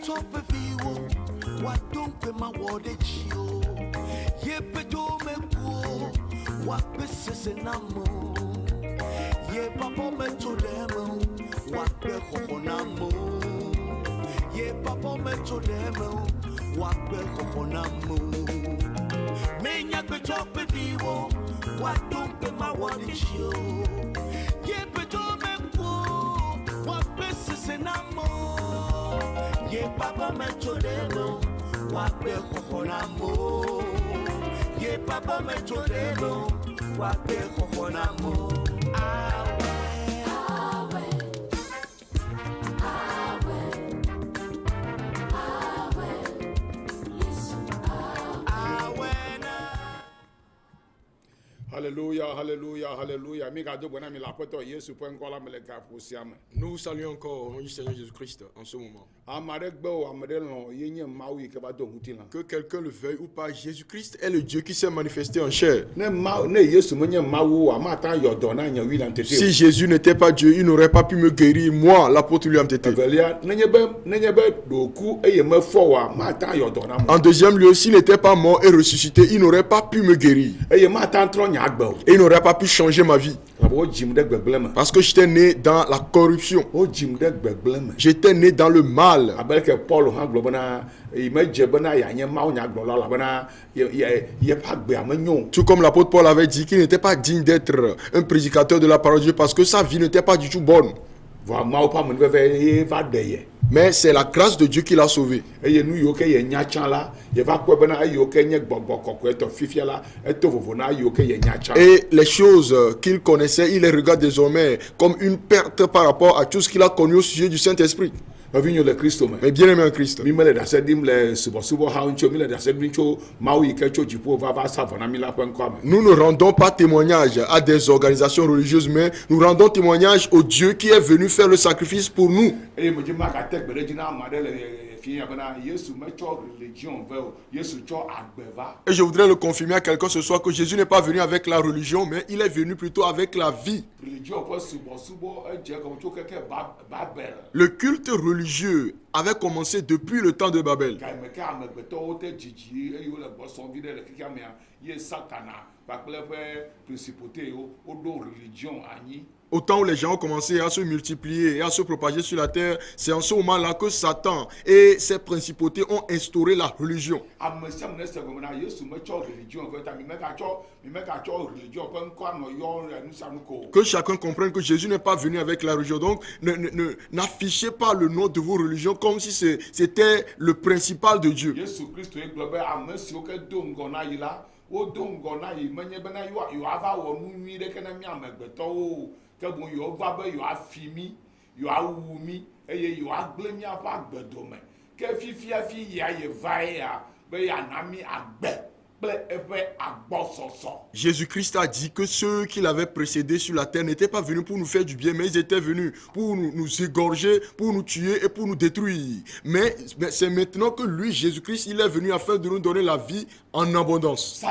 top of you. What don't be my word at you? Ye pedo me go. What business in amo? Ye papa me to them. What be honamo? Ye papa me to them. What be honamo? Me nyak be top of you. What don't be my word at you? Ye pedo me go. What business in amo? Ye papa me to them. What be honamo? Ye papa me to them. What be honamo? Alléluia, alléluia, alléluia. Nous saluons encore au nom du Seigneur Jésus-Christ en ce moment. Que quelqu'un le veuille ou pas, Jésus-Christ est le Dieu qui s'est manifesté en chair. Si Jésus n'était pas Dieu, il n'aurait pas pu me guérir, moi, l'apôtre William Tété. En deuxième lieu, s'il n'était pas mort et ressuscité, il n'aurait pas pu me guérir. Et il n'aurait pas pu changer ma vie. Parce que j'étais né dans la corruption. J'étais né dans le mal. Tout comme l'apôtre Paul avait dit qu'il n'était pas digne d'être un prédicateur de la parole de Dieu parce que sa vie n'était pas du tout bonne. Mais c'est la grâce de Dieu qui l'a sauvé. Et les choses qu'il connaissait, il les regarde désormais comme une perte par rapport à tout ce qu'il a connu au sujet du Saint-Esprit. Mais bien aimé en Christ. Nous ne rendons pas témoignage à des organisations religieuses, mais nous rendons témoignage au Dieu qui est venu faire le sacrifice pour nous. Et je voudrais le confirmer à quelqu'un ce soir que Jésus n'est pas venu avec la religion, mais il est venu plutôt avec la vie. Le culte religieux avait commencé depuis le temps de Babel. Au temps où les gens ont commencé à se multiplier et à se propager sur la terre, c'est en ce moment-là que Satan et ses principautés ont instauré la religion. Que chacun comprenne que Jésus n'est pas venu avec la religion. Donc, n'affichez pas le nom de vos religions comme si c'était le principal de Dieu. Jésus-Christ a dit que ceux qui l'avaient précédé sur la terre n'étaient pas venus pour nous faire du bien, mais ils étaient venus pour nous égorger, pour nous tuer et pour nous détruire. Mais c'est maintenant que lui, Jésus-Christ, il est venu afin de nous donner la vie en abondance.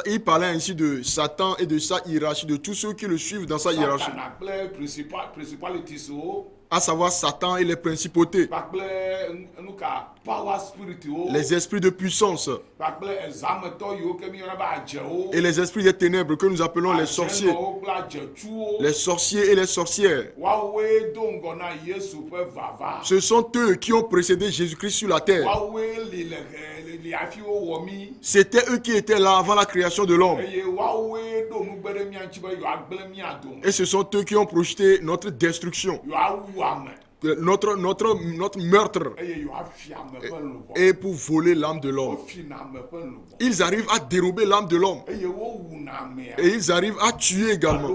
Il parlait ainsi de Satan et de sa hiérarchie, de tous ceux qui le suivent dans sa hiérarchie. À savoir Satan et les principautés, les esprits de puissance et les esprits des ténèbres que nous appelons les sorciers et les sorcières. Ce sont eux qui ont précédé Jésus-Christ sur la terre. C'était eux qui étaient là avant la création de l'homme. Et ce sont eux qui ont projeté notre destruction, notre meurtre, et pour voler l'âme de l'homme. Ils arrivent à dérober l'âme de l'homme et ils arrivent à tuer également.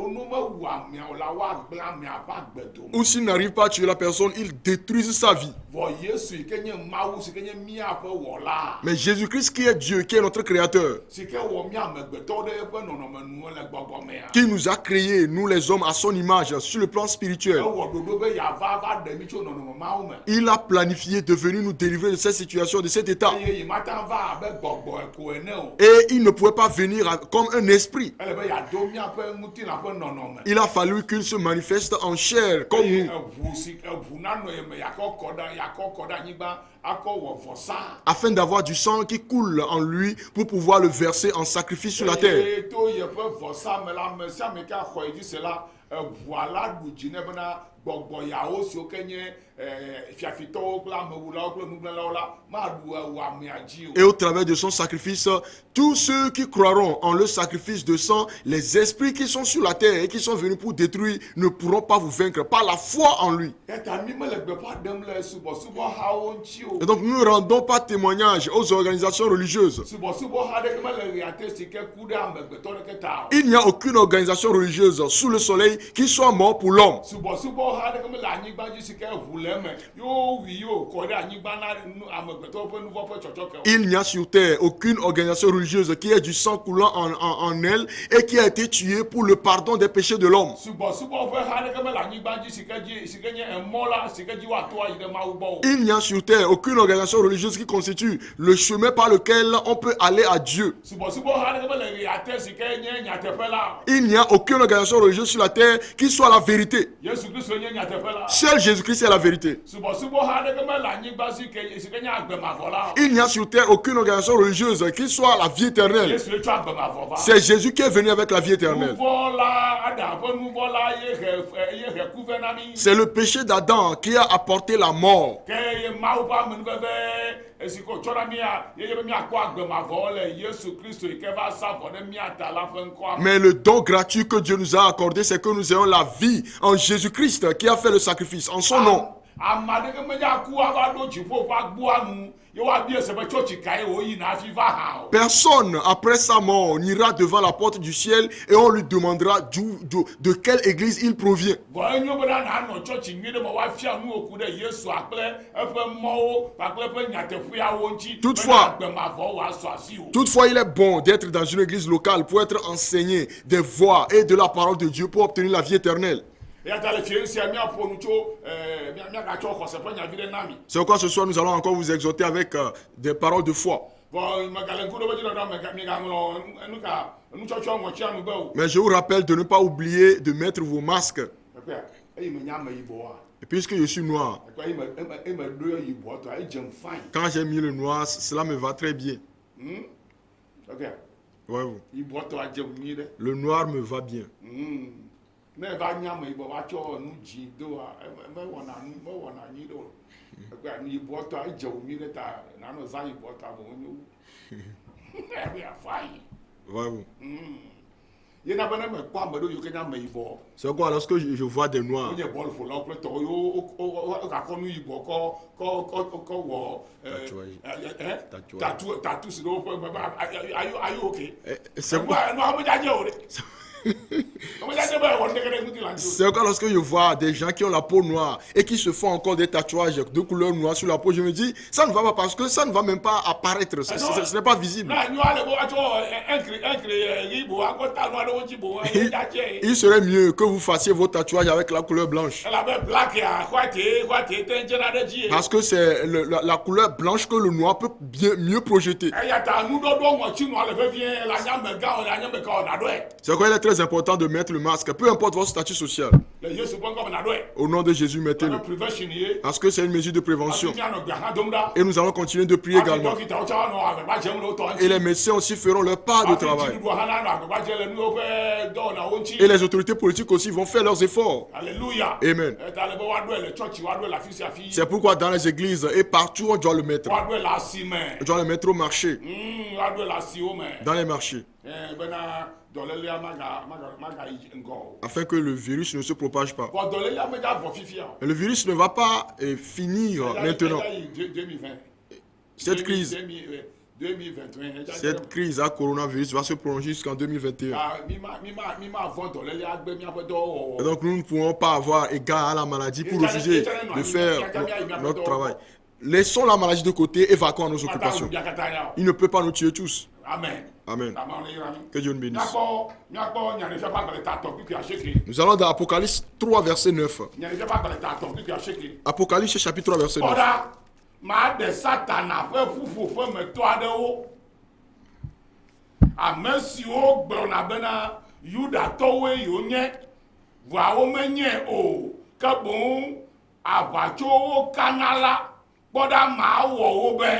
Ou s'ils n'arrivent pas à tuer la personne, ils détruisent sa vie. vɔ Yesu yi ke nye Mawu si ke nye míaƒe wɔla. Mais Jésus-Christ qui est Dieu, qui est notre créateur, Si ke wɔ mí amegbetɔwo ɖe eƒe nɔnɔme nu le gbɔgbɔmea. qui nous a créés, nous les hommes, à son image, sur le plan spirituel. Ewɔ ɖoɖo be yava va ɖe mí tso nɔnɔme mawo me. Il a planifié de venir nous délivrer de cette situation, de cet état. Eye yi mata va abe gbɔgbɔ ko ene o. Et il ne pouvait pas venir comme un esprit. Ele be yado míaƒe ŋutilã ƒe nɔnɔme. Il a fallu qu'il se manifeste en chair, comme Eye nous, eʋu nanɔ ye me yakɔ kɔ ɖe anyigba akɔ wɔ vɔsa. afin d'avoir du sang qui coule en lui pour pouvoir le verser en sacrifice sur la terre. Eye to yeƒe vɔsa me la, ame sia ame ke axɔ yi dzi se la, eʋua la ɖu dzi ne bena gbɔgbɔ yawo siwo ke nye fiafitɔwo kple amewulawo kple nugblẽlawo la maɖu eʋua amea dzi Et o. au travers de son sacrifice, tous ceux qui croiront en le sacrifice de sang, les esprits qui sont sur la terre et qui sont venus pour détruire, ne pourront pas vous vaincre par la foi en lui. Eta mi mele gbeƒã ɖem le subɔsubɔhawo ŋuti o. Et donc nous ne rendons pas témoignage aux organisations religieuses. Subɔsubɔha ɖeke mele ɣia te si ke ku ɖe amegbetɔ ɖeke ta o. Il n'y a aucune organisation religieuse sous le soleil qui soit mort pour l'homme. Subɔsubɔha ɖeke mele anyigba dzi si ke ʋu le eme yewo wi yewo kɔ ɖe anyigba na amegbetɔwo ƒe nu vɔ ƒe tsɔtsɔke o. Il n'y a sur terre aucune organisation religieuse qui ait du sang coulant en elle et qui a été tuée pour le pardon des péchés de l'homme. Subɔsubɔ ƒe ha ɖeke mele anyigba dzi si ke nye emɔ la si ke dzi woato ayi ɖe Mawu gbɔ o. Il n'y a sur terre aucune organisation religieuse qui constitue le chemin par lequel on peut aller à Dieu. Subɔsubɔha ɖeke mele ɣia te si ke nye nyateƒe la o. Il n'y a aucune organisation religieuse sur la terre qui soit la vérité. Yesu Kristo nye nyateƒe la. Seul Jésus-Christ est la vérité. Subɔsubɔha ɖeke mele anyigba si ke nye agbemavɔ la o. Il n'y a sur terre aucune organisation religieuse qui soit la vie éternelle. Yesu tsɔ agbemavɔ va. C'est Jésus qui est venu avec la vie éternelle. Nuvɔ la Adam ƒe nuvɔ la ye he kuve na mí. C'est le péché d'Adam qui a apporté la mort. Ke ye Mawu ƒe amenuveve esi ko tsɔ na mía ye be míakpɔ agbemavɔ le Yesu Kristo yi ke va sa vɔ ɖe mía ta la ƒe ŋkɔa me. Mais le don gratuit que Dieu nous a accordé, c'est que nous ayons la vie en Jésus-Christ qui a fait le sacrifice en son nom. Ame aɖeke medza ku ava ɖo dziƒo ƒe agboa nu ye woabia se be tso tsika ye woyina hafi va hã o. Personne, après sa mort, n'ira devant la porte du ciel et on lui demandera de quelle église il provient. Vɔ enyo bena nanɔ tsɔtsi nyui ɖe me woafia nu woku ɖe Yesua kple eƒe mɔwo kpakple eƒe nyateƒeawo ŋuti. Toutefois- bena agbemavɔ wòasɔ asi o. Toutefois, il est bon d'être dans une église locale pour être enseigné des voies et de la parole de Dieu pour obtenir la vie éternelle. Eya ta le fie sia míaƒo nu tso míagatsɔ xɔse ƒe nyavi ɖe na mi. C'est pourquoi ce soir, nous allons encore vous exhorter avec des paroles de foi. Vɔ megale ŋku ɖe ƒe dziɖɔɖɔ miegaŋlɔ nutsɔtsɔ ŋɔtia nu be o. Mais je vous rappelle de ne pas oublier de mettre vos masques. Ekpea eyi me nye ameyibɔa. Et puisque je suis noir, Ekpea eyi me ɖo yibɔtɔ edze m fain. quand j'ai mis le noir, cela me va très bien. Ekpea Voyez-vous, yibɔtɔ adze m nyui ɖe. le noir me va bien. Ne eva nye ameyibɔ vatsɔ nu dzi doa mewɔna nyui ɖe o. Ekpea yibɔtɔ edze wo nyui ɖe ta nanɔ zã yibɔtɔ ame wonyo wu. Ekpea fain. Voyez-vous. Yena be ne mekpɔ ame ɖewo yiwo ke nye ameyibɔ. C'est pourquoi lorsque je vois des noirs, Wonye bɔlƒolawo kple tɔwo yiwo gakɔ nu yibɔ kɔ wɔ tatu si ɖe woƒe ayi oke. c'est pourquoi, Enua medzadze o ɖe. Medzadze be wɔ ndeke ɖe ŋuti la ŋuti o. c'est pourquoi lorsque je vois des gens qui ont la peau noire et qui se font encore des tatouages de couleur noire sur la peau, je me dis, ça ne va pas parce que ça ne va même pas apparaître, ce n'est pas visible. Na nyua le bo atsɔ enkre ɣi bo akɔ ta nu aɖewo dzi bo edzadze. Il serait mieux que vous fassiez vos tatouages avec la couleur blanche. Elabe black ya white te dzena ɖe dzi. Parce que c'est la couleur blanche que le noir peut mieux projeter. Eya ta nuɖɔɖɔ ŋɔtsinua le vevie le anyamega o le anyameka o naɖɔe. C'est pourquoi il est très important de mettre le masque, peu importe votre statut social. Le Yesu ƒe ŋkɔ me naɖɔe. Au nom de Jésus, mettez-le. Le prevention ye. Parce que c'est une mesure de prévention. Asi mianɔ gbea hã dom ɖa. Et nous allons continuer de prier Asi également. dɔkitawo tsɛ anɔ agbagba dzem le wotɔ ŋuti. Et les médecins aussi feront leur part de Asi travail. dziɖuɖua hã nanɔ agbagba dzem le nuwo ƒe dɔwɔnawo ŋuti. Et les autorités politiques aussi vont faire leurs efforts. Alléluia. Amen. Eta le be woaɖɔe le tsɔtsi woaɖɔe le afi sia afi. C'est pourquoi dans les églises et partout, on doit le mettre. Woaɖɔe le asime. On doit le mettre au marché, Woaɖɔe le asiwo me. dans les marchés, Bena dɔlélia magayi ŋgɔ o. afin que le virus ne se propage pas. Vɔ dɔlélia megavɔ fifia o. Et le virus ne va pas finir maintenant. Eya yi 2020. Cette crise 2021. Cette crise à coronavirus va se prolonger jusqu'en 2021. Mima vɔ dɔlélia agbe miaƒe dɔwɔwɔ. Et donc nous ne pouvons pas avoir égard à la maladie pour refuser de faire notre travail. Laissons la maladie de côté et vaquons à nos Mata occupations. oubia kata ya. Il ne peut pas nous tuer tous. Amen. Amen. Tama on ira ni. Que Dieu nous bénisse. Nyakpo nyane fait pas dans l'état top qui a checké. Nous allons dans Apocalypse 3, verset 9. Nyane fait pas dans l'état top qui a checké. Apocalypse chapitre 3, verset 9. Oda ma de satana fe fufu fe me to adewo. Ame siwo gblɔna bena Yudatɔwoe yiwo nye voawo menye o ke boŋ aʋatsowo kana la kpɔɖa maa wɔ wo be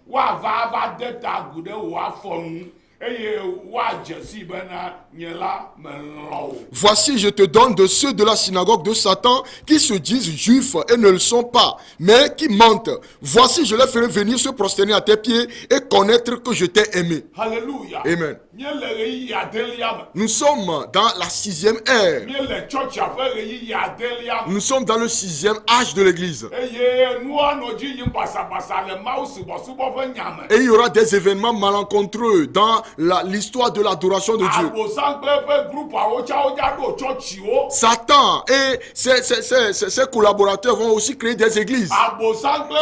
woava va de ta agu ɖe wò afɔ nu eye woadze si bena nye la melɔ o. Voici, je te donne de ceux de la synagogue de Satan qui se disent juifs et ne le sont pas, mais qui mentent. Voici, je les ferai venir se prosterner à tes pieds et connaître que je t'ai aimé. Alléluia. Amen. Míele ɣeyiɣi adelia me. Nous sommes dans la 6e ère. Míele tsɔtsia ƒe ɣeyiɣi adelia me. Nous sommes dans le 6e âge de l'église. Eye nua nɔ dzi yim basabasa le Mawu subɔsubɔ ƒe nya me. Et il y aura des événements malencontreux dans l'histoire de l'adoration de Dieu. Abosan kple eƒe grupawo tsawo dza ɖo tsɔtsiwo. Satan et ses collaborateurs vont aussi créer des églises. Abosan kple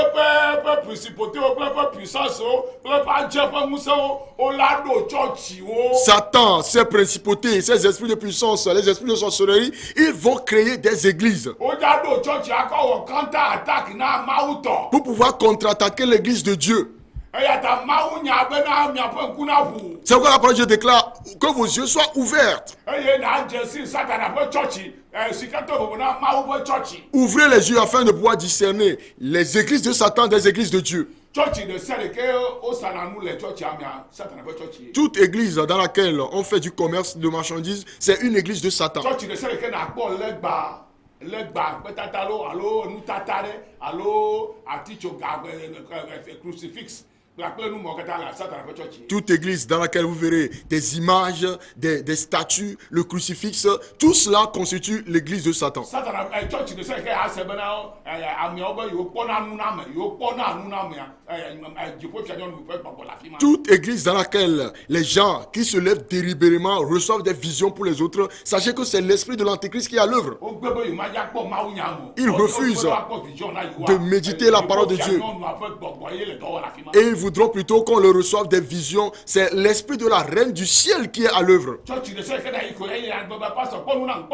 eƒe principautéwo kple eƒe puissancewo kple eƒe adzeƒe ŋusẽwo wola ɖo tsɔtsiwo. Satan, ses principautés, ses esprits de puissance, les esprits de sorcellerie, ils vont créer des églises Wodza ɖo tsɔtsia kɔ wɔ counter attack na Mawu tɔ. pour pouvoir contre-attaquer l'église de Dieu. Eya ta Mawu nya bena miaƒe ŋku na ʋu. C'est pourquoi la parole de Dieu déclare que vos yeux soient ouverts. Eye nadze si Satana ƒe tsɔtsi sikato vovo na Mawu ƒe tsɔtsi. Ouvrez les yeux afin de pouvoir discerner les églises de Satan des églises de Dieu. Tsɔtsi de sia ɖeke wosana nu le tsɔtsia mea Satana ƒe tsɔtsi. Toute église dans laquelle on fait du commerce de marchandises, c'est une église de Satan. Tsɔtsi de sia ɖeke nakpɔ legba kpetata alo nutata ɖe alo atitsoga crucifix kple numɔ katã le Satana ƒe tsɔtsi. Toute église dans laquelle vous verrez des images, des statues, le crucifix, tout cela constitue l'église de Satan. Satana tsɔtsi de sia ɖeke ase bena ameawo be yewo kpɔna nu na ame yewo kpɔna nu na amea dziƒofianyɔnu ƒe gbɔgbɔ le afi ma. Toute église dans laquelle les gens qui se lèvent délibérément reçoivent des visions pour les autres, sachez que c'est l'esprit de l'antéchrist qui est à l'œuvre. Wogbe be yewo madza kpɔ Mawu nya mo. Ils refusent de méditer la parole de Dieu. Et ils voudront plutôt qu'on leur reçoive des visions. C'est l'esprit de la reine du ciel qui est à l'œuvre. Tsɔtsi de sia ɖeke na yi ko eye agbegbe pastor kpɔnu nam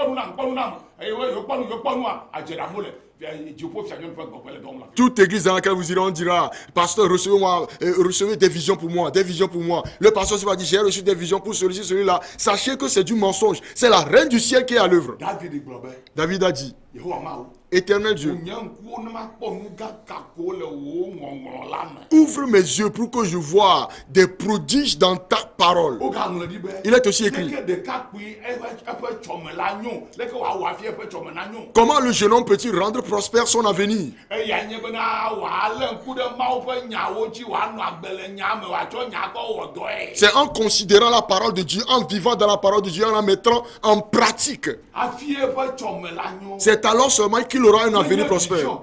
eye wo yewo kpɔnua adzedamo le dziƒofianyɔnu ƒe gbɔgbɔ le dɔm le afi ma. Toute église dans laquelle vous irez, on dira, pasteur, recevez-moi, recevez des visions pour moi, des visions pour moi. Le pasteur se va dire, j'ai reçu des visions pour celui-ci, celui-là. Sachez que c'est du mensonge. C'est la reine du ciel qui est à l'œuvre. David gblɔ be David a dit, Yehowa Mawu. Éternel Dieu, Nye ŋkuwo ne makpɔ nu gãgã ko le wò ŋɔŋlɔ la me. ouvre mes yeux pour que je voie des prodiges dans ta parole. Wogaŋlɔ ɖi be. Il est aussi écrit. Leke ɖekakpui eƒe tsɔme la nyo. Leke wòawɔ hafi eƒe tsɔme na nyo. Comment le jeune homme peut-il rendre prospère son avenir? Eya nye bena wòalé ŋku ɖe Mawu ƒe nyawo dzi wòanɔ agbe le nya me wòatsɔ nya kɔ wɔ dɔe. C'est en considérant la parole de Dieu, en vivant dans la parole de Dieu, en la mettant en pratique. Hafi eƒe tsɔme la nyo. C'est alors seulement qu'il aura un avenir prospère.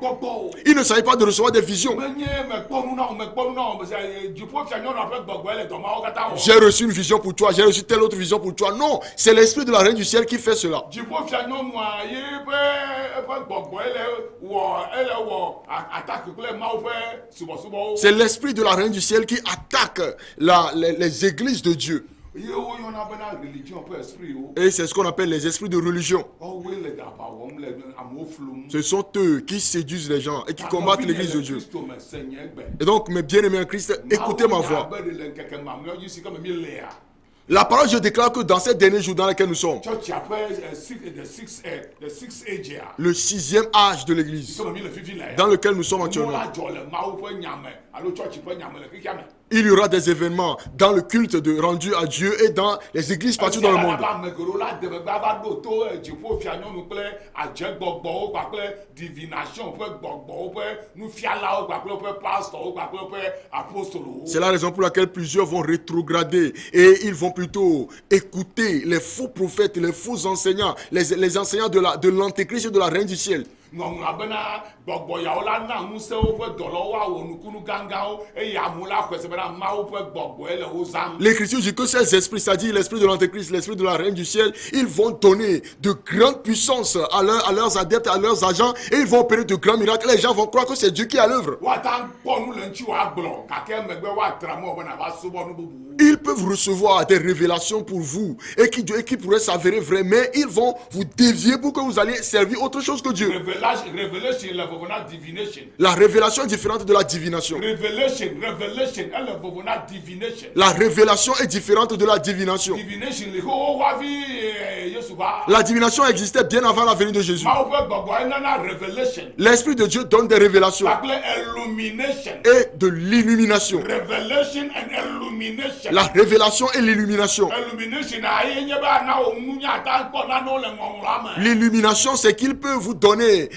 Il ne s'agit pas de recevoir des visions. J'ai reçu une vision pour toi, j'ai reçu telle autre vision pour toi. Non, c'est l'esprit de la reine du ciel qui fait cela. C'est l'esprit de la reine du ciel qui attaque les églises de Dieu. Et c'est ce qu'on appelle les esprits de religion. Ce sont eux qui séduisent les gens et qui combattent l'église de Dieu. Et donc, mes bien-aimés en Christ, écoutez ma voix. La parole, je déclare que dans ces derniers jours dans lesquels nous sommes, le 6e âge de l'église, dans lequel nous sommes actuellement, il y aura des événements dans le culte rendu à Dieu et dans les églises partout dans le monde. C'est la raison pour laquelle plusieurs vont rétrograder et ils vont plutôt écouter les faux prophètes, les faux enseignants, les enseignants de l'antéchrist et de la reine du ciel. ŋɔŋlɔ bena gbɔgbɔ yawo la na ŋusẽ woƒe dɔlawo woawɔ nukunu gãgãwo eye amewo la xɔe se bena Mawu ƒe gbɔgbɔe le wo zãm. L'Écriture dit que ces esprits, c'est-à-dire l'esprit de l'Antéchrist, l'esprit de la reine du ciel, ils vont donner de grandes puissances à leurs adeptes, à leurs agents, et ils vont opérer de grands miracles. Les gens vont croire que c'est Dieu qui est à l'œuvre. Woata kpɔ nu le ŋuti woagblɔ gake megbe woatra mɔ bena va subɔ nu bubu. Ils peuvent recevoir des révélations pour vous et qui pourraient s'avérer vraies, mais ils vont vous dévier pour que vous alliez servir autre chose que Dieu. Revelation le vovona divination. La révélation est différente de la divination. Revelation elle le vovona divination. La révélation est différente de la divination. Divination le ho wavi Yesuba. La divination existait bien avant la venue de Jésus. Mawu ƒe gbɔgbɔ enana revelation. L'Esprit de Dieu donne des révélations Kpakple illumination. et de l'illumination. Revelation and illumination. La révélation et l'illumination. Illumination aye nye be ana wo nunya ta kpɔ nanewo le ŋɔŋlɔa me. L'illumination, c'est qu'il peut vous donner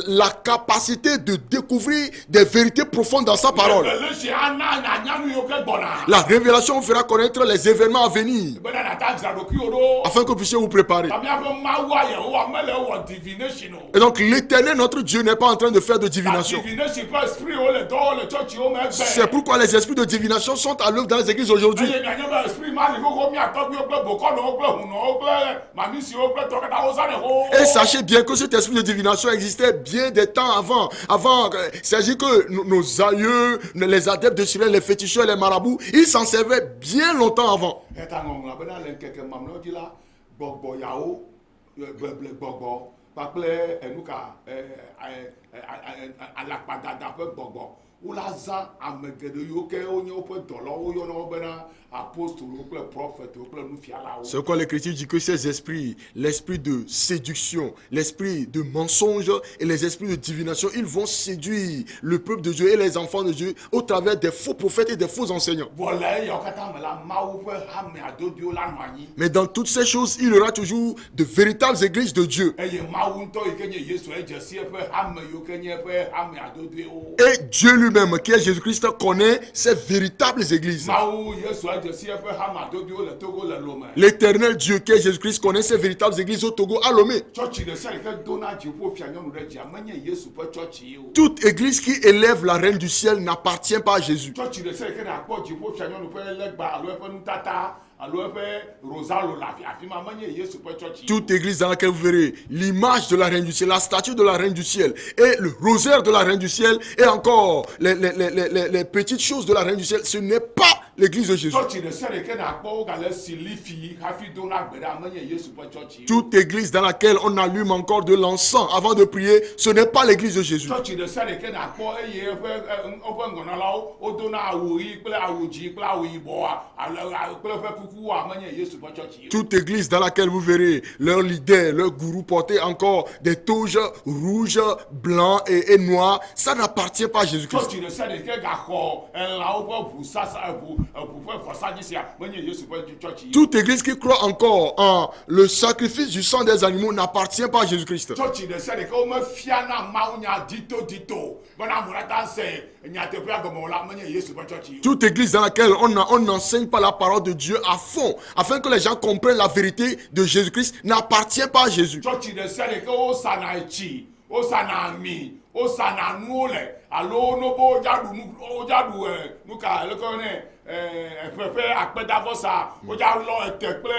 la capacité de découvrir des vérités profondes dans sa parole. Revelation ana nyanyanu yiwo ke gbɔna. La révélation vous fera connaître les événements à venir Bena nata dzra ɖokuiwo ɖo. afin que vous puissiez vous préparer. Miaƒe Mawua Yehowa mele wɔ divination o. Et donc l'Éternel, notre Dieu, n'est pas en train de faire de divination. Divination ƒe espritswo le dɔ wɔm le tsɔtsiwo me C'est egbe. pourquoi les esprits de divination sont à l'œuvre dans les églises aujourd'hui. Eye mianye be esprit ma li xoxo miatɔgbiwo kple bokɔnɔwo kple hunɔwo kple mamisiwo kple tɔ katã wo zanɛ ho. Et sachez bien que cet esprit de divination existait bien des temps avant. C'est-à-dire que nos aïeux, les adeptes de Cyril, les féticheurs, les marabouts, ils s'en servaient bien longtemps avant. Eta ŋɔŋlɔ bena le ŋkeke mamlɛwo dzi la gbɔgbɔ yawo gbeble gbɔgbɔ kpakple enuka alakpadada ƒe gbɔgbɔ wola zã ame geɖe yiwo ke wonye woƒe dɔlawo woyɔna wo bena apostolo kple prɔfɛtwo kple nufialawo. C'est quoi l'Écriture dit que ces esprits, l'esprit de séduction, l'esprit de mensonge et les esprits de divination, ils vont séduire le peuple de Dieu et les enfants de Dieu au travers des faux prophètes et des faux enseignants. Vɔ le eyawo katã me la Mawu ƒe hame adodowo la nɔ anyi. Mais dans toutes ces choses, il y aura toujours de véritables églises de Dieu. Eye Mawu ŋutɔ yi ke nye Yesu edze si eƒe hame yiwo ke nye eƒe hame adodowo. Et Dieu lui-même, qui est Jésus-Christ, connaît ces véritables églises. Mawu Yesu edze si eƒe hame adodowo le Togo le Lome. L'éternel Dieu, qui est Jésus-Christ, connaît ces véritables églises au Togo, à Lomé. Tsɔtsi ɖe sia ɖe ke dona dziƒo fia nyɔnu ɖe dzia menye Yesu ƒe tsɔtsi ye o. Toute église qui élève la reine du ciel n'appartient pas à Jésus. Tsɔtsi ɖe sia ɖe ke nakpɔ dziƒo fia nyɔnu ƒe legba alo eƒe nutata alo eƒe rozalo le afi ma menye Yesu ƒe tsɔtsi. Toute église dans laquelle vous verrez l'image de la reine du ciel, la statue de la reine du ciel et le rosaire de la reine du ciel et encore les petites choses de la reine du ciel, ce n'est pas l'église de Jésus. Tsɔtsi ɖe sia ɖe ke nakpɔ wo gale sili fi hafi dona gbe ɖa menye Yesu ƒe tsɔtsi. Toute église dans laquelle on allume encore de l'encens avant de prier, ce n'est pas l'église de Jésus. Tsɔtsi ɖe sia ɖe ke nakpɔ eye woƒe ŋɔnɔlawo wodona awu ɣi kple awu dzĩ kple awu yibɔa kple eƒe kukuwoa menye Yesu ƒe tsɔtsi. Toute église dans laquelle vous verrez leur leader, leur gourou porter encore des toges rouges, blancs et noirs, ça n'appartient pas à Jésus-Christ. Tsɔtsi ɖe sia ɖe ke gaxɔ elãwo ƒe ʋusasa ʋu ƒe vɔsadzi sia menye Yesu ƒe tsɔtsi. Toute église qui croit encore en le sacrifice du sang des animaux n'appartient pas à Jésus-Christ. Tsɔtsi ɖe sia ɖe ke womefiana Mawu nya dito bena amewo nata se nyateƒea gɔme o la menye Yesu ƒe tsɔtsi. Toute église dans laquelle on n'enseigne pas la parole de Dieu à fond, afin que les gens comprennent la vérité de Jésus-Christ, n'appartient pas à Jésus. Tsɔtsi ɖe sia ɖe ke wosana etsi wosana ami wosana nuwo le alo no bo wodza ɖu nuka leke ne ƒeƒe akpedavɔsa wodza lɔ ete kple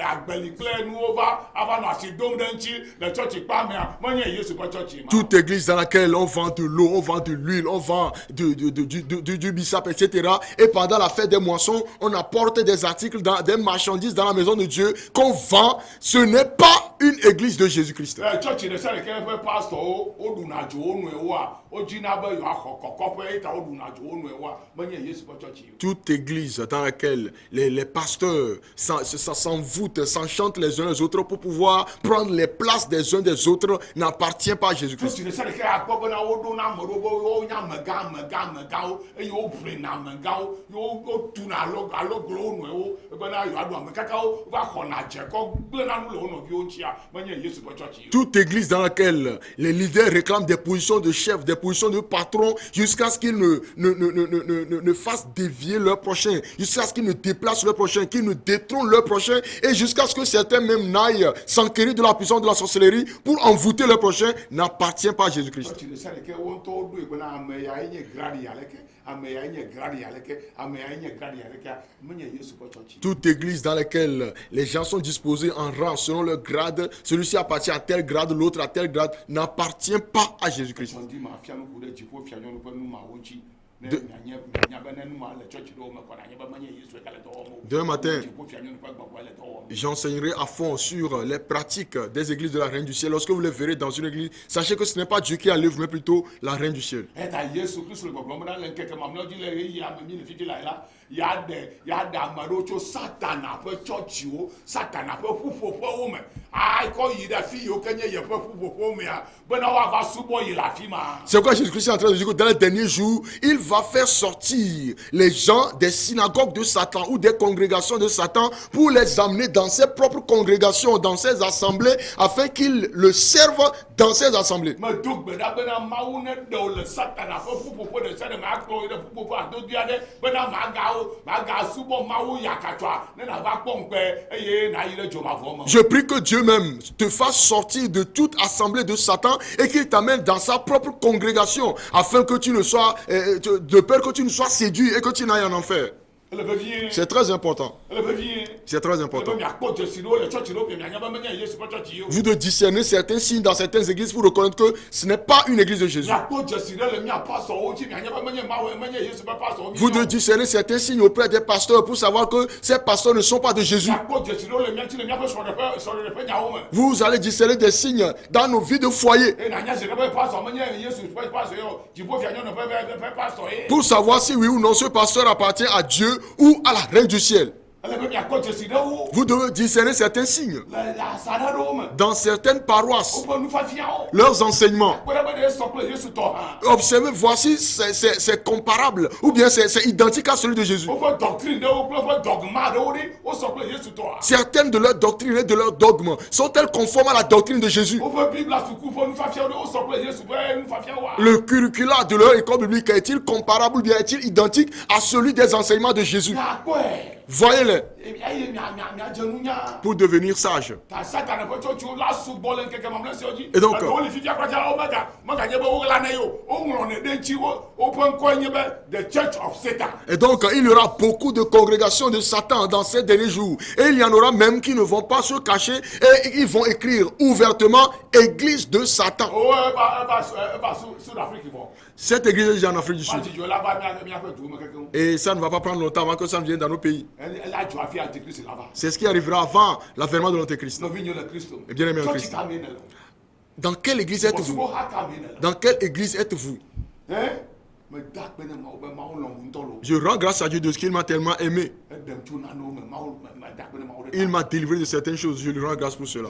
agbeli kple nuwo ava nɔ asi dom ɖe ŋuti le tsɔtsi kpa mea menye Yesu ƒe tsɔtsi ma. Toute église dans laquelle on vend de l'eau, on vend de l'huile, on vend du bissap, etc. Et pendant la fête des moissons, on apporte des articles, des marchandises dans la maison de Dieu qu'on vend. Ce n'est pas une église de Jésus-Christ. Tsɔtsi ɖe sia ɖe ke eƒe pastɔwo woɖuna dzo wo nɔewoa wodzina be yewoaxɔ kɔkɔƒe eta woɖuna dzo wo nɔewoa menye Yesu ƒe tsɔtsi o. Toute église dans laquelle les pasteurs s'envoûtent, s'enchantent les uns les autres pour pouvoir prendre les places des uns des autres n'appartient pas à Jésus-Christ. Tsɔtsi ɖe sia ɖe ke akpɔ bena woɖona ame ɖewo be wonye amegãwo eye woʋlina amegãwo wotuna aloglo wo nɔewo bena yewoaɖu amekakawo va xɔna dze kɔ gblẽna nu le wo nɔviwo ŋutia menye Yesu ƒe tsɔtsi o. Toute église dans laquelle les leaders réclament des positions de chef, des positions de patron jusqu'à ce qu'ils ne fassent dévier leur prochain, jusqu'à ce qu'ils ne déplacent leur prochain, qu'ils ne détrônent leur prochain, et jusqu'à ce que certains même n'aillent s'enquérir de la puissance de la sorcellerie pour envoûter leur prochain, n'appartient pas à Jésus-Christ. Toute église dans laquelle les gens sont disposés en rang selon leur grade, celui-ci appartient à tel grade, l'autre à tel grade, n'appartient pas à Jésus-Christ. Demain matin, j'enseignerai à fond sur les pratiques des églises de la Reine du Ciel. Lorsque vous les verrez dans une église, sachez que ce n'est pas Dieu qui enlève, mais plutôt la Reine du Ciel. C'est pourquoi Jésus-Christ est en train de dire que dans les derniers jours, il va faire sortir les gens des synagogues de Satan ou des congrégations de Satan pour les amener dans ses propres congrégations, dans ses assemblées, afin qu'ils le servent dans ses assemblées. Je prie que Dieu même te fasse sortir de toute assemblée de Satan et qu'il t'amène dans sa propre congrégation afin que tu ne sois, de peur que tu ne sois séduit et que tu n'ailles en enfer. C'est très important. C'est très important. Vous de discerner certains signes dans certaines églises pour reconnaître que ce n'est pas une église de Jésus. Vous de discerner certains signes auprès des pasteurs pour savoir que ces pasteurs ne sont pas de Jésus. Vous allez discerner des signes dans nos vies de foyer pour savoir si oui ou non ce pasteur appartient à Dieu ou à la Reine du Ciel. Vous devez discerner certains signes dans certaines paroisses, leurs enseignements. Observez, voici, c'est comparable ou bien c'est identique à celui de Jésus. Certaines de leurs doctrines et de leurs dogmes sont-elles conformes à la doctrine de Jésus? Le curricula de leur école biblique est-il comparable ou bien est-il identique à celui des enseignements de Jésus? Voyez-les pour devenir sage. Et donc, il y aura beaucoup de congrégations de Satan dans ces derniers jours. Et il y en aura même qui ne vont pas se cacher et ils vont écrire ouvertement Église de Satan. Cette église est déjà en Afrique du Sud. Et ça ne va pas prendre longtemps avant que ça ne vienne dans nos pays. C'est ce qui arrivera avant l'avènement de l'Antéchrist. Et bien aimé en Christ. Dans quelle église êtes-vous? Dans quelle église êtes-vous? Je rends grâce à Dieu de ce qu'il m'a tellement aimé. Il m'a délivré de certaines choses. Je lui rends grâce pour cela.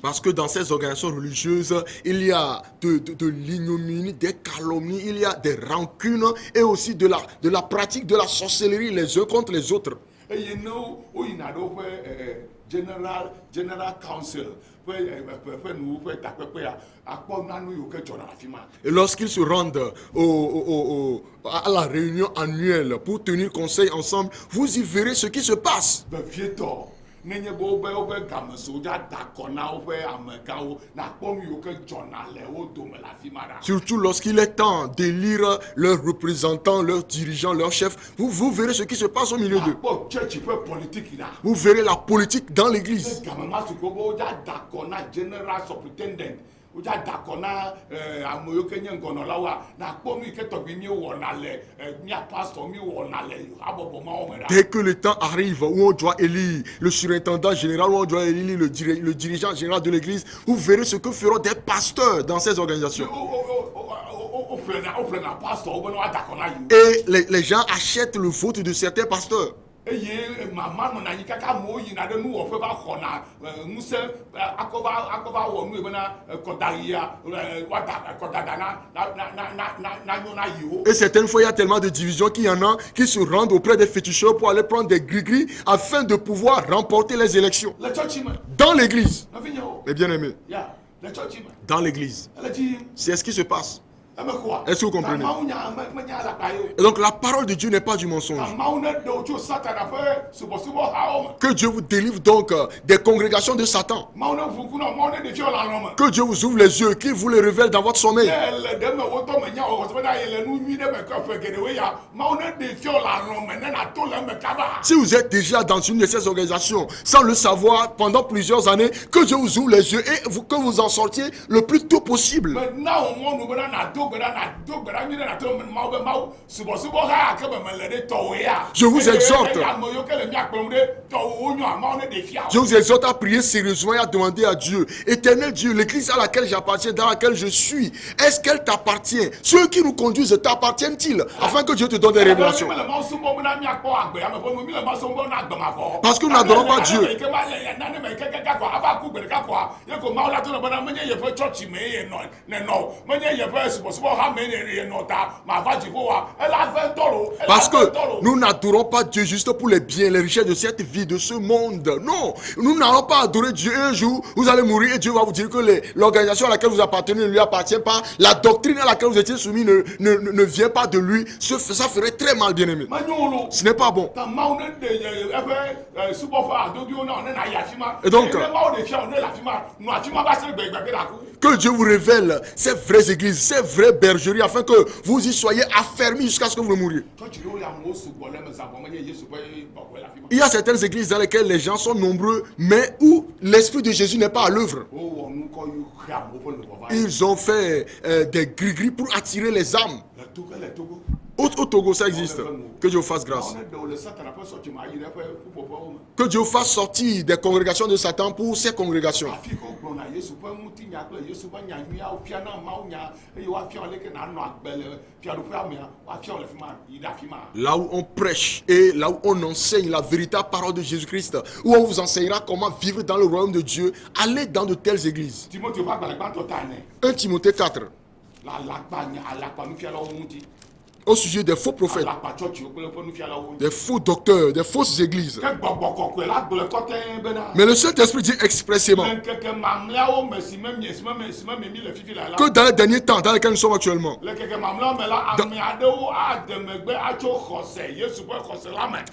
Parce que dans ces organisations religieuses, il y a de l'ignominie, des calomnies, il y a des rancunes et aussi de la pratique de la sorcellerie les uns contre les autres. General Council. Et lorsqu'ils se rendent à la réunion annuelle pour tenir conseil ensemble, vous y verrez ce qui se passe. Surtout lorsqu'il est temps d'élire leurs représentants, leurs dirigeants, leurs chefs, vous verrez ce qui se passe au milieu d'eux. Vous verrez la politique dans l'église. Dès que le temps arrive où on doit élire le surintendant général, où on doit élire le dirigeant général de l'église, vous verrez ce que feront des pasteurs dans ces organisations. Et les gens achètent le vote de certains pasteurs. eye mama no na yi kaka mo yi na de nu wo fe ba kho na muse akova wo nu e bana kodaria wata kodada na yi ho. Et certaines fois, il y a tellement de divisions qu'il y en a qui se rendent auprès des féticheurs pour aller prendre des gris-gris afin de pouvoir remporter les élections. Dans l'église, mes bien-aimés, dans l'église, c'est ce qui se passe. Est-ce que vous comprenez? Et donc la parole de Dieu n'est pas du mensonge. Que Dieu vous délivre donc des congrégations de Satan. Que Dieu vous ouvre les yeux, qu'il vous les révèle dans votre sommeil. Si vous êtes déjà dans une de ces organisations sans le savoir pendant plusieurs années, que Dieu vous ouvre les yeux et que vous en sortiez le plus tôt possible. Je vous exhorte à prier sérieusement et à demander à Dieu: Éternel Dieu, l'église à laquelle j'appartiens, dans laquelle je suis, est-ce qu'elle t'appartient? Ceux qui nous conduisent t'appartiennent-ils? Afin que Dieu te donne des révélations. Parce que nous n'adorons pas Dieu. Parce que nous n'adorons pas Dieu juste pour les biens, les richesses de cette vie, de ce monde. Non, nous n'allons pas adorer Dieu. Un jour, vous allez mourir et Dieu va vous dire que l'organisation à laquelle vous appartenez ne lui appartient pas. La doctrine à laquelle vous étiez soumis ne vient pas de lui. Ça ferait très mal, bien-aimé. Ce n'est pas bon. Et donc, que Dieu vous révèle ces vraies églises, ces vraies bergeries, afin que vous y soyez affermis jusqu'à ce que vous ne mouriez. Il y a certaines églises dans lesquelles les gens sont nombreux, mais où l'Esprit de Jésus n'est pas à l'œuvre. Ils ont fait des gris-gris pour attirer les âmes. Au Togo, ça existe. Que Dieu fasse grâce. Que Dieu fasse sortir des congrégations de Satan pour ces congrégations. Là où on prêche et là où on enseigne la véritable parole de Jésus-Christ, où on vous enseignera comment vivre dans le royaume de Dieu, allez dans de telles églises. 1 Timothée 4. Au sujet des faux prophètes, des faux docteurs, des fausses églises. Mais le Saint-Esprit dit expressément que dans les derniers temps dans lesquels nous sommes actuellement,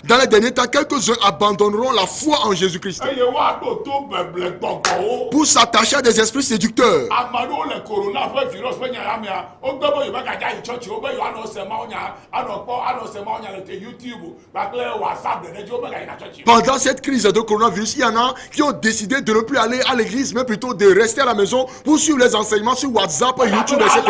dans les derniers temps, quelques-uns abandonneront la foi en Jésus-Christ pour s'attacher à des esprits séducteurs. Pendant cette crise de coronavirus, il y en a qui ont décidé de ne plus aller à l'église, mais plutôt de rester à la maison pour suivre les enseignements sur WhatsApp, YouTube, etc.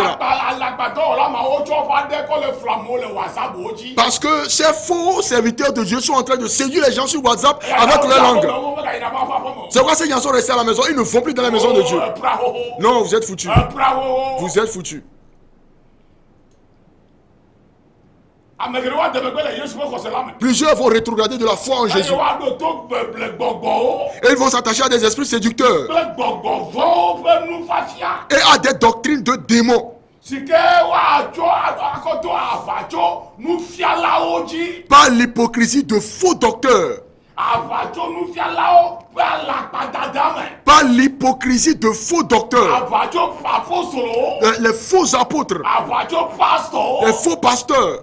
Parce que ces faux serviteurs de Dieu sont en train de séduire les gens sur WhatsApp avec leur langue. C'est pourquoi ces gens sont restés à la maison, ils ne vont plus dans la maison de Dieu. Non, vous êtes foutus. Vous êtes foutus. Plusieurs vont rétrograder de la foi en Jésus. Et ils vont s'attacher à des esprits séducteurs et à des doctrines de démons. Par l'hypocrisie de faux docteurs. Par l'hypocrisie de faux docteurs, les faux apôtres, les faux pasteurs,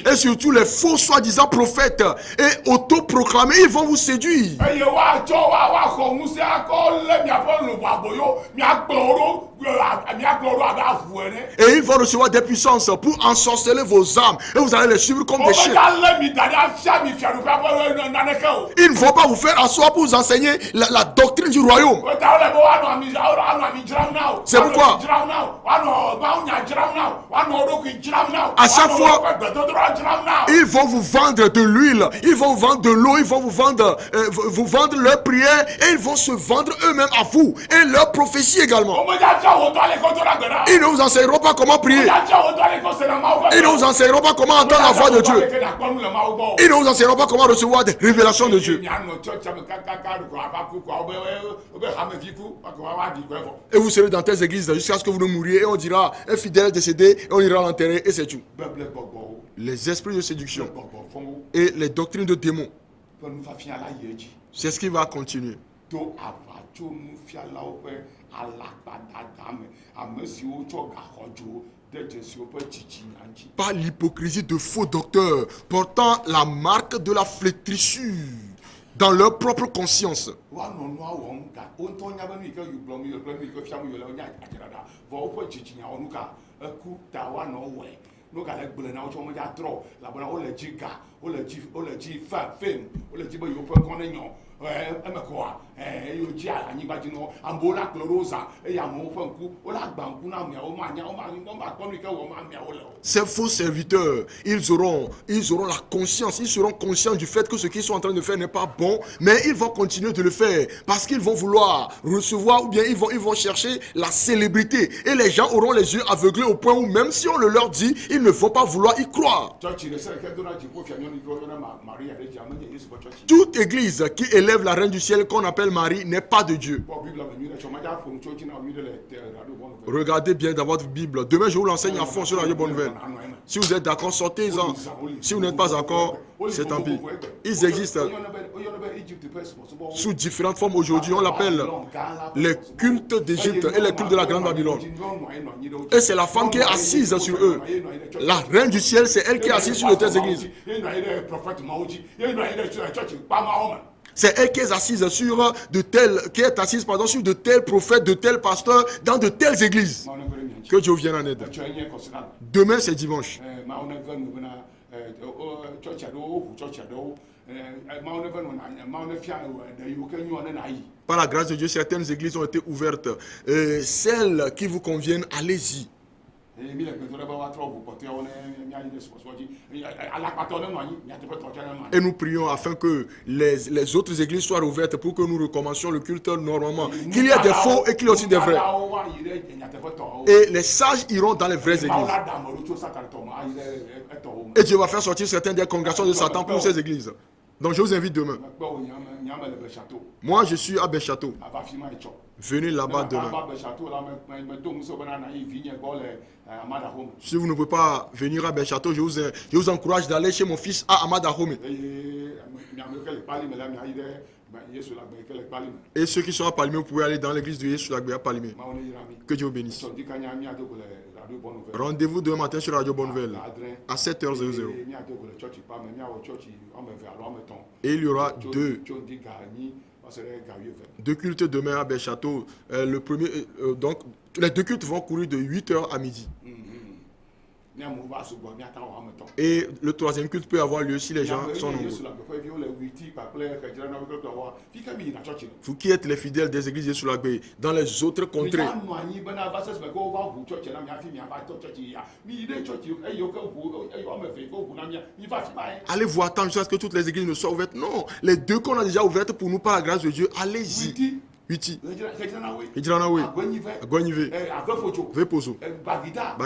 et surtout les faux soi-disant prophètes et autoproclamés, ils vont vous séduire. Et ils vont recevoir des puissances pour ensorceler vos âmes et vous allez les suivre comme des chiens. Ils ne vont pas vous faire asseoir pour vous enseigner la doctrine du royaume. C'est pourquoi À chaque fois, ils vont vous vendre de l'huile, ils vont vous vendre de l'eau, ils vont vous vendre leurs prières et ils vont se vendre eux-mêmes à vous et leurs prophéties également. Ils ne vous enseigneront pas comment prier. Ils ne vous enseigneront pas comment entendre la voix de Dieu. Ils ne vous enseigneront pas comment recevoir des révélations de Dieu. Et vous serez dans telles églises jusqu'à ce que vous ne mouriez et on dira un fidèle décédé et on ira l'enterrer et c'est tout. Les esprits de séduction et les doctrines de démons, c'est ce qui va continuer. Par l'hypocrisie de faux docteurs portant la marque de la flétrissure dans leur propre conscience. Ces faux serviteurs, ils auront la conscience, ils seront conscients du fait que ce qu'ils sont en train de faire n'est pas bon, mais ils vont continuer de le faire parce qu'ils vont vouloir recevoir ou bien ils vont chercher la célébrité. Et les gens auront les yeux aveuglés au point où même si on le leur dit, ils ne vont pas vouloir y croire. Toute église qui élève la reine du ciel qu'on appelle Marie n'est pas de Dieu. Regardez bien dans votre Bible. Demain, je vous l'enseigne à fond sur la bonne nouvelle. Si vous êtes d'accord, sortez-en. Si vous n'êtes pas encore, c'est tant pis. Ils existent sous différentes formes aujourd'hui. On l'appelle les cultes d'Égypte et les cultes de la Grande Babylone. Et c'est la femme qui est assise sur eux. La reine du ciel, c'est elle qui est assise sur les telles églises. C'est elle qui est assise sur sur de tels prophètes, de tels pasteurs, dans de telles églises. Que Dieu vienne en aide. Demain, c'est dimanche. Par la grâce de Dieu, certaines églises ont été ouvertes. Celles qui vous conviennent, allez-y. Et nous prions afin que les autres églises soient ouvertes pour que nous recommencions le culte normalement. Qu'il y ait des faux et qu'il y ait aussi des vrais. Et les sages iront dans les vraies églises. Et Dieu va faire sortir certaines des congrégations de Satan pour ces églises. Donc je vous invite demain. Moi je suis à Béchâteau. Venez là-bas demain. Si vous ne pouvez pas venir à Béchâteau, je vous encourage d'aller chez mon fils à Amadahome. Et ceux qui sont à Palimé, vous pouvez aller dans l'église de Yesulagbe à Palimé. Que Dieu vous bénisse. Rendez-vous demain matin sur Radio Bonne Nouvelle à 7h00. Et il y aura deux cultes demain à Béchâteau. Le premier, donc, les deux cultes vont courir de 8h à midi. Et le troisième culte peut avoir lieu si les gens sont nombreux. Vous qui êtes les fidèles des églises de Yesulagbe dans les autres contrées, allez vous attendre jusqu'à ce que toutes les églises ne soient ouvertes. Non, les deux qu'on a déjà ouvertes pour nous par la grâce de Dieu, allez-y. Witi, Hidjranawe, Agouanive, Vepozo, Bagida.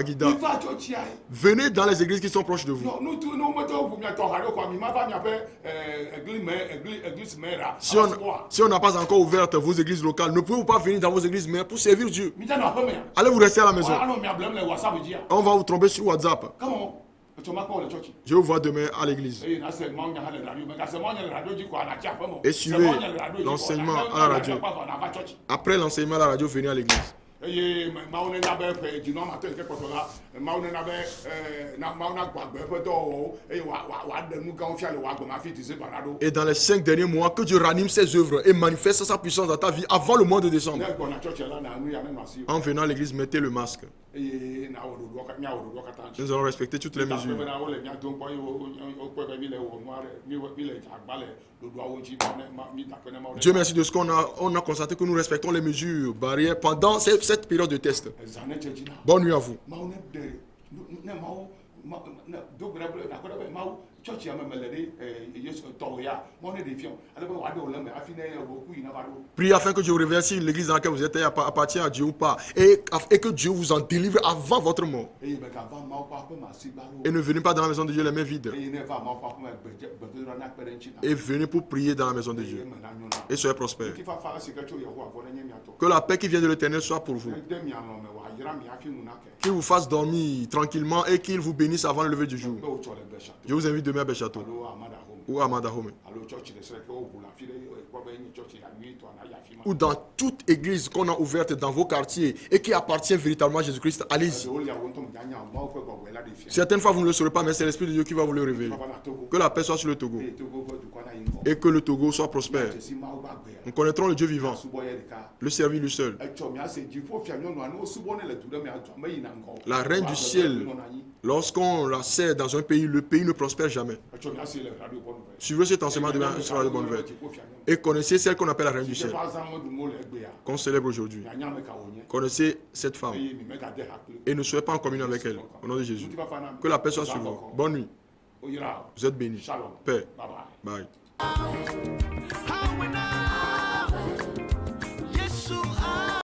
Venez dans les églises qui sont proches de vous. Si on n'a pas encore ouvert vos églises locales, ne pouvez-vous pas venir dans vos églises mères pour servir Dieu? Allez vous rester à la maison. On va vous tromper sur WhatsApp. Je vous vois demain à l'église. Et suivez l'enseignement à la radio. Après l'enseignement à la radio, venez à l'église. Et dans les 5 derniers mois, que Dieu ranime ses œuvres et manifeste sa puissance dans ta vie avant le mois de décembre. En venant à l'église, mettez le masque. eye na wo do ka nya wo do ka tan Nous allons respecter toutes les mesures. na wo le nya do ko yo ko be mi le wo noire mi le agbale do do awo ji mi ta pe na ma Dieu merci de ce qu'on a constaté que nous respectons les mesures barrières pendant cette période de test. zane chechi na Bonne nuit à vous. ma ne de ne ma do grable na ko be ma church ya memele de yesu to ya mo ne de fion ale be wa de o le me afi ne wo ku ina ba do Priez afin que Dieu vous révèle si l'église dans laquelle vous êtes appartient à Dieu ou pas. Et que Dieu vous en délivre avant votre mort. eye be ka va ma pa pe ma si ba lo Et ne venez pas dans la maison de Dieu les mains vides. eye ne va ma pa pe ma be na pe de china Et venez pour prier dans la maison de Dieu. Et soyez prospères. ki fa fa se ka cho ye ho agora nye mi ato Que la paix qui vient de l'Éternel soit pour vous. de mi ano me wa yira mi afi mu na ke Qu'il vous fasse dormir tranquillement et qu'il vous bénisse avant le lever du jour. be o cho le be sha Je vous invite demain à Béchateau alo amada home ou à Madahome. alo church de sere ke o bu la fi de ko be ni church ya mi to na ya fi ma Ou dans toute église qu'on a ouverte dans vos quartiers et qui appartient véritablement à Jésus-Christ, allez-y. o ya won to mi nya ma o fe ko we la de fi Certaines fois, vous ne le saurez pas, mais c'est l'Esprit de Dieu qui va vous le révéler. fa na togo Que la paix soit sur le Togo e togo bo du ko na yin ko et que le Togo soit prospère. si ma o ba gbe Nous connaîtrons le Dieu vivant, subo ye de ka le servir lui seul. e cho mi ase ji fo fi anyo no anu subo ne le tu de mi ato me yin na ngo La reine du ciel, lorsqu'on la sert dans un pays, le pays ne prospère jamais. e cho mi ase le radio bon nouvelle Suivez cet enseignement demain sur la bonne nouvelle. Et connaissez celle qu'on appelle la reine du ciel, qu'on célèbre aujourd'hui. Connaissez cette femme et ne soyez pas en communion avec elle. Au nom de Jésus. Que la paix soit sur vous. Bonne nuit. Vous êtes bénis. Shalom. Paix. Bye bye. Bye.